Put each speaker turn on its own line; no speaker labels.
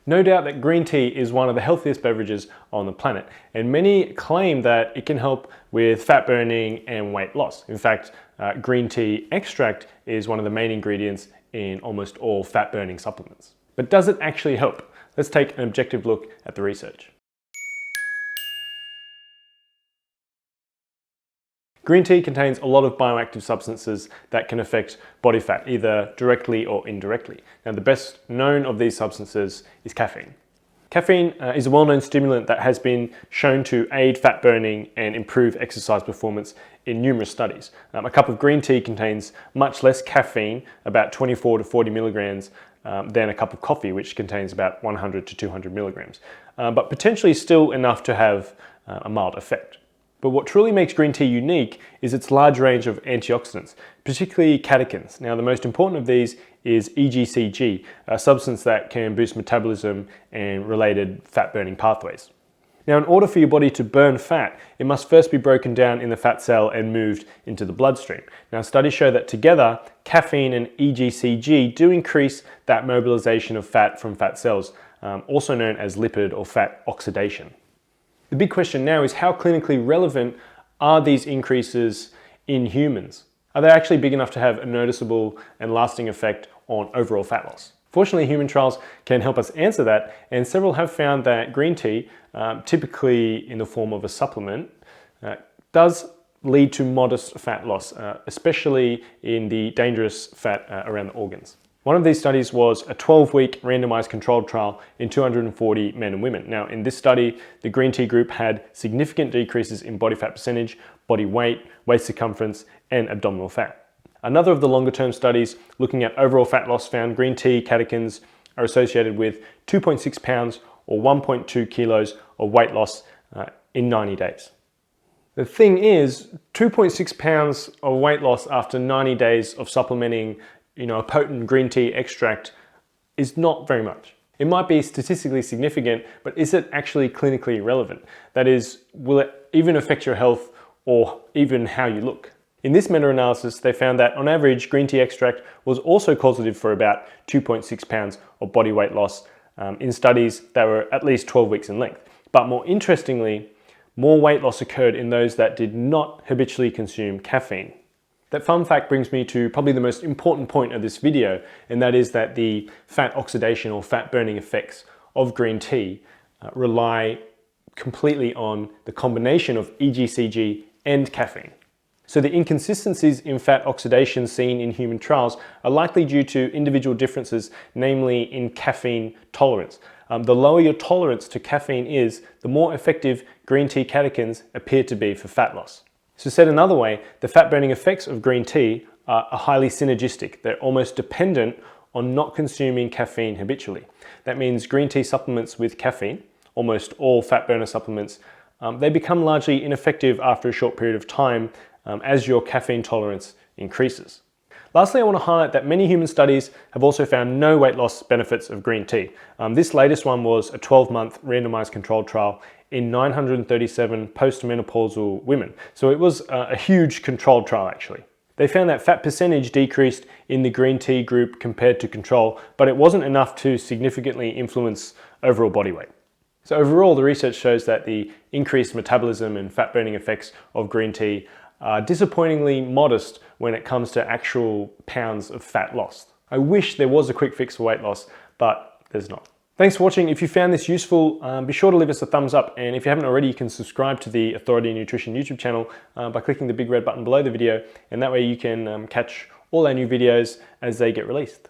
No doubt that green tea is one of the healthiest beverages on the planet, and many claim that it can help with fat burning and weight loss. In fact, green tea extract is one of the main ingredients in almost all fat burning supplements. But does it actually help? Let's take an objective look at the research. Green tea contains a lot of bioactive substances that can affect body fat, either directly or indirectly. Now, the best known of these substances is caffeine. Caffeine is a well-known stimulant that has been shown to aid fat burning and improve exercise performance in numerous studies. A cup of green tea contains much less caffeine, about 24 to 40 milligrams, than a cup of coffee, which contains about 100 to 200 milligrams, but potentially still enough to have a mild effect. But what truly makes green tea unique is its large range of antioxidants, particularly catechins. Now, the most important of these is EGCG, a substance that can boost metabolism and related fat-burning pathways. Now, in order for your body to burn fat, it must first be broken down in the fat cell and moved into the bloodstream. Now, studies show that together, caffeine and EGCG do increase that mobilization of fat from fat cells, also known as lipid or fat oxidation. The big question now is, how clinically relevant are these increases in humans? Are they actually big enough to have a noticeable and lasting effect on overall fat loss? Fortunately, human trials can help us answer that, and several have found that green tea, typically in the form of a supplement, does lead to modest fat loss, especially in the dangerous fat around the organs. One of these studies was a 12-week randomized controlled trial in 240 men and women. Now, in this study, the green tea group had significant decreases in body fat percentage, body weight, waist circumference, and abdominal fat. Another of the longer-term studies looking at overall fat loss found green tea catechins are associated with 2.6 pounds or 1.2 kilos of weight loss in 90 days. The thing is, 2.6 pounds of weight loss after 90 days of supplementing a potent green tea extract is not very much. It might be statistically significant, but is it actually clinically relevant? That is, will it even affect your health or even how you look? In this meta-analysis, they found that on average, green tea extract was also causative for about 2.6 pounds of body weight loss in studies that were at least 12 weeks in length. But more interestingly, more weight loss occurred in those that did not habitually consume caffeine. That fun fact brings me to probably the most important point of this video, and that is that the fat oxidation or fat burning effects of green tea rely completely on the combination of EGCG and caffeine. So the inconsistencies in fat oxidation seen in human trials are likely due to individual differences, namely in caffeine tolerance. The lower your tolerance to caffeine is, the more effective green tea catechins appear to be for fat loss. So said another way, the fat-burning effects of green tea are highly synergistic. They're almost dependent on not consuming caffeine habitually. That means green tea supplements with caffeine, almost all fat burner supplements, they become largely ineffective after a short period of time as your caffeine tolerance increases. Lastly, I want to highlight that many human studies have also found no weight loss benefits of green tea. This latest one was a 12-month randomized controlled trial in 937 postmenopausal women. So it was a huge controlled trial actually. They found that fat percentage decreased in the green tea group compared to control, but it wasn't enough to significantly influence overall body weight. So overall, the research shows that the increased metabolism and fat burning effects of green tea are disappointingly modest when it comes to actual pounds of fat lost. I wish there was a quick fix for weight loss, but there's not. Thanks for watching. If you found this useful, be sure to leave us a thumbs up. And if you haven't already, you can subscribe to the Authority Nutrition YouTube channel by clicking the big red button below the video. And that way you can catch all our new videos as they get released.